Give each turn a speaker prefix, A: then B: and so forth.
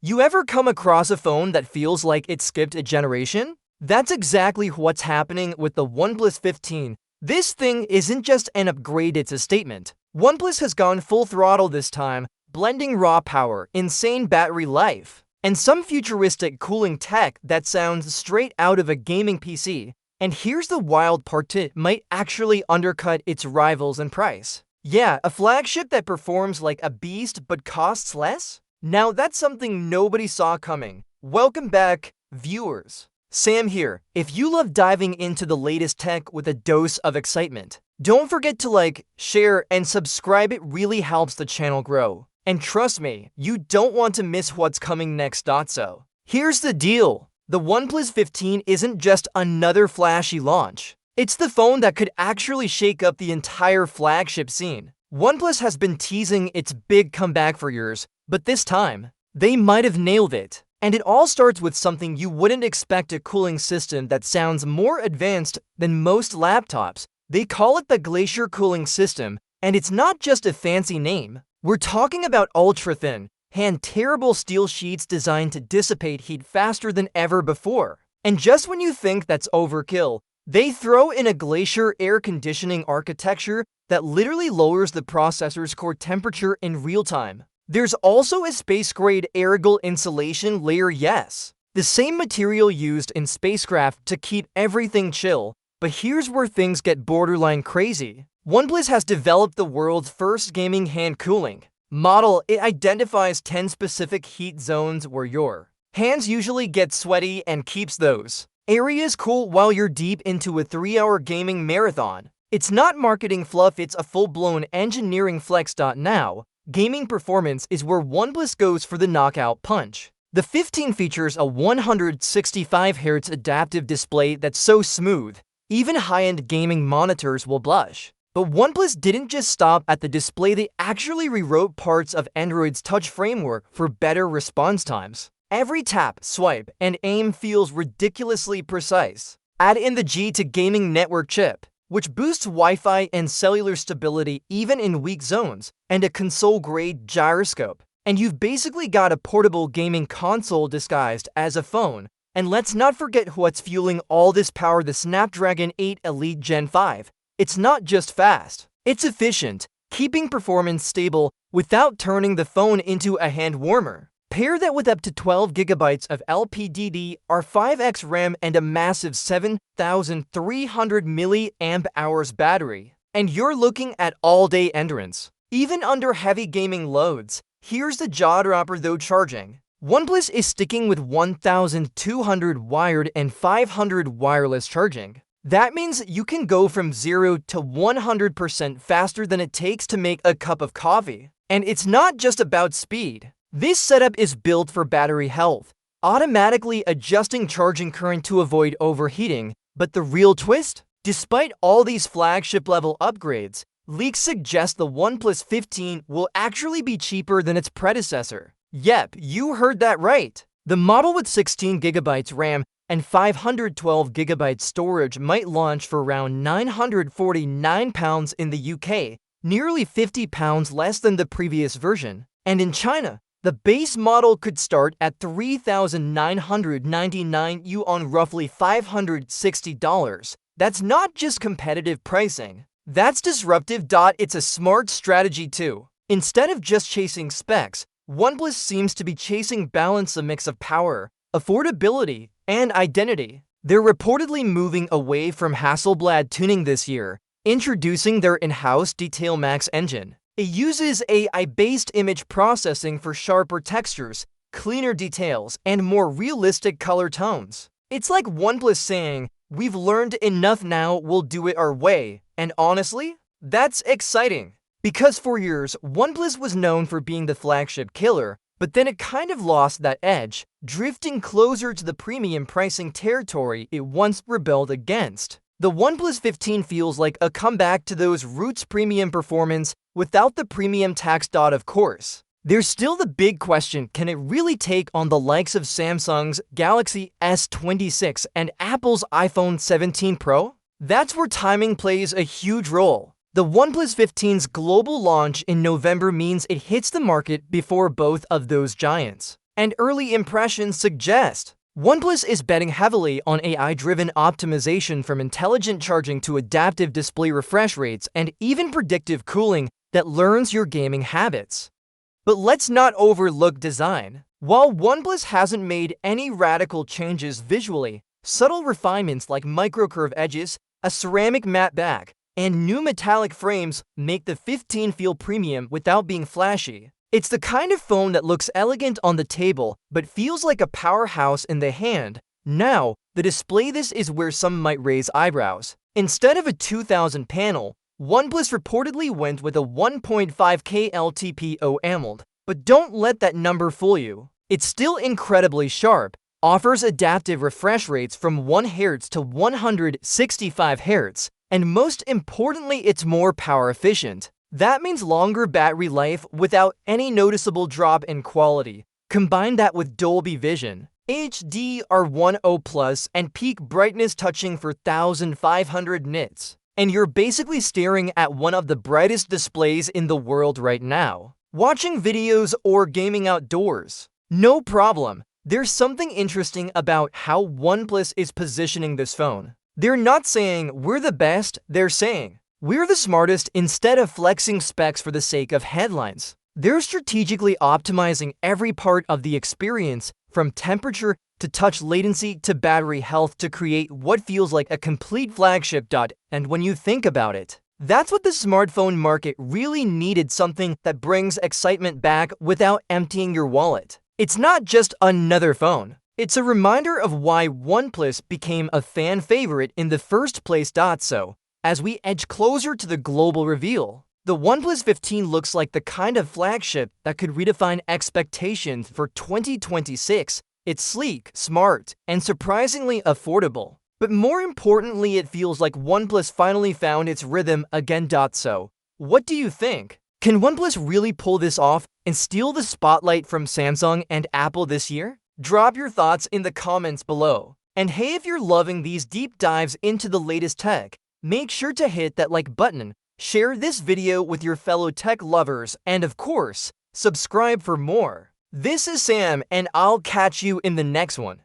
A: You ever come across a phone that feels like it skipped a generation? That's exactly what's happening with the OnePlus 15. This thing isn't just an upgrade, it's a statement. OnePlus has gone full throttle this time, blending raw power, insane battery life, and some futuristic cooling tech that sounds straight out of a gaming PC. And here's the wild part, it might actually undercut its rivals in price. Yeah, a flagship that performs like a beast but costs less? Now that's something nobody saw coming. Welcome back, viewers. Sam here. If you love diving into the latest tech with a dose of excitement, don't forget to like, share, and subscribe. It really helps the channel grow. And trust me, you don't want to miss what's coming next. So, here's the deal. The OnePlus 15 isn't just another flashy launch. It's the phone that could actually shake up the entire flagship scene. OnePlus has been teasing its big comeback for years, but this time, they might have nailed it. And it all starts with something you wouldn't expect, a cooling system that sounds more advanced than most laptops. They call it the Glacier cooling system, and it's not just a fancy name. We're talking about ultra-thin, hand-tearable steel sheets designed to dissipate heat faster than ever before. And just when you think that's overkill, they throw in a Glacier air conditioning architecture that literally lowers the processor's core temperature in real time. There's also a space-grade aerial insulation layer, yes, the same material used in spacecraft to keep everything chill. But here's where things get borderline crazy. OnePlus has developed the world's first gaming hand cooling model. It identifies 10 specific heat zones where your hands usually get sweaty and keeps those areas cool while you're deep into a 3-hour gaming marathon. It's not marketing fluff, it's a full-blown engineering flex. Now, gaming performance is where OnePlus goes for the knockout punch. The 15 features a 165 Hz adaptive display that's so smooth, even high-end gaming monitors will blush. But OnePlus didn't just stop at the display, they actually rewrote parts of Android's touch framework for better response times. Every tap, swipe, and aim feels ridiculously precise. Add in the G to gaming network chip, which boosts Wi-Fi and cellular stability even in weak zones, and a console-grade gyroscope, and you've basically got a portable gaming console disguised as a phone. And let's not forget what's fueling all this power, the Snapdragon 8 Elite Gen 5. It's not just fast, it's efficient, keeping performance stable without turning the phone into a hand warmer. Pair that with up to 12 GB of LPDDR5X RAM and a massive 7,300 mAh battery, and you're looking at all-day endurance, even under heavy gaming loads. Here's the jaw-dropper though: charging. OnePlus is sticking with 1,200 wired and 500 wireless charging. That means you can go from 0 to 100% faster than it takes to make a cup of coffee. And it's not just about speed. This setup is built for battery health, automatically adjusting charging current to avoid overheating. But the real twist? Despite all these flagship-level upgrades, leaks suggest the OnePlus 15 will actually be cheaper than its predecessor. Yep, you heard that right. The model with 16 GB RAM and 512 GB storage might launch for around £949 in the UK, nearly £50 less than the previous version. And in China, the base model could start at $3,999 on roughly $560. That's not just competitive pricing, that's disruptive. It's a smart strategy too. Instead of just chasing specs, OnePlus seems to be chasing balance, a mix of power, affordability, and identity. They're reportedly moving away from Hasselblad tuning this year, introducing their in-house Detail Max engine. It uses AI-based image processing for sharper textures, cleaner details, and more realistic color tones. It's like OnePlus saying, "We've learned enough now, we'll do it our way." And honestly, that's exciting. Because for years, OnePlus was known for being the flagship killer, but then it kind of lost that edge, drifting closer to the premium pricing territory it once rebelled against. The OnePlus 15 feels like a comeback to those roots: premium performance without the premium tax. Of course, there's still the big question: can it really take on the likes of Samsung's Galaxy S26 and Apple's iPhone 17 Pro? That's where timing plays a huge role. The OnePlus 15's global launch in November means it hits the market before both of those giants. and early impressions suggest OnePlus is betting heavily on AI-driven optimization, from intelligent charging to adaptive display refresh rates and even predictive cooling that learns your gaming habits. But let's not overlook design. While OnePlus hasn't made any radical changes visually, subtle refinements like microcurve edges, a ceramic matte back, and new metallic frames make the 15 feel premium without being flashy. It's the kind of phone that looks elegant on the table but feels like a powerhouse in the hand. Now, the display, this is where some might raise eyebrows. Instead of a 2000 panel, OnePlus reportedly went with a 1.5K LTPO AMOLED. But don't let that number fool you. It's still incredibly sharp, offers adaptive refresh rates from 1 Hz to 165 Hz, and most importantly, it's more power efficient. That means longer battery life without any noticeable drop in quality. Combine that with Dolby Vision, HDR10+, and peak brightness touching 4500 nits, and you're basically staring at one of the brightest displays in the world right now. Watching videos or gaming outdoors? No problem. There's something interesting about how OnePlus is positioning this phone. They're not saying, "We're the best," they're saying, "We're the smartest," instead of flexing specs for the sake of headlines. They're strategically optimizing every part of the experience, from temperature to touch latency to battery health, to create what feels like a complete flagship. And when you think about it, that's what the smartphone market really needed, something that brings excitement back without emptying your wallet. It's not just another phone. It's a reminder of why OnePlus became a fan favorite in the first place. So, as we edge closer to the global reveal, the OnePlus 15 looks like the kind of flagship that could redefine expectations for 2026. It's sleek, smart, and surprisingly affordable. But more importantly, it feels like OnePlus finally found its rhythm again. So, what do you think? Can OnePlus really pull this off and steal the spotlight from Samsung and Apple this year? Drop your thoughts in the comments below. And hey, if you're loving these deep dives into the latest tech, make sure to hit that like button, share this video with your fellow tech lovers, and of course, subscribe for more. This is Sam, and I'll catch you in the next one.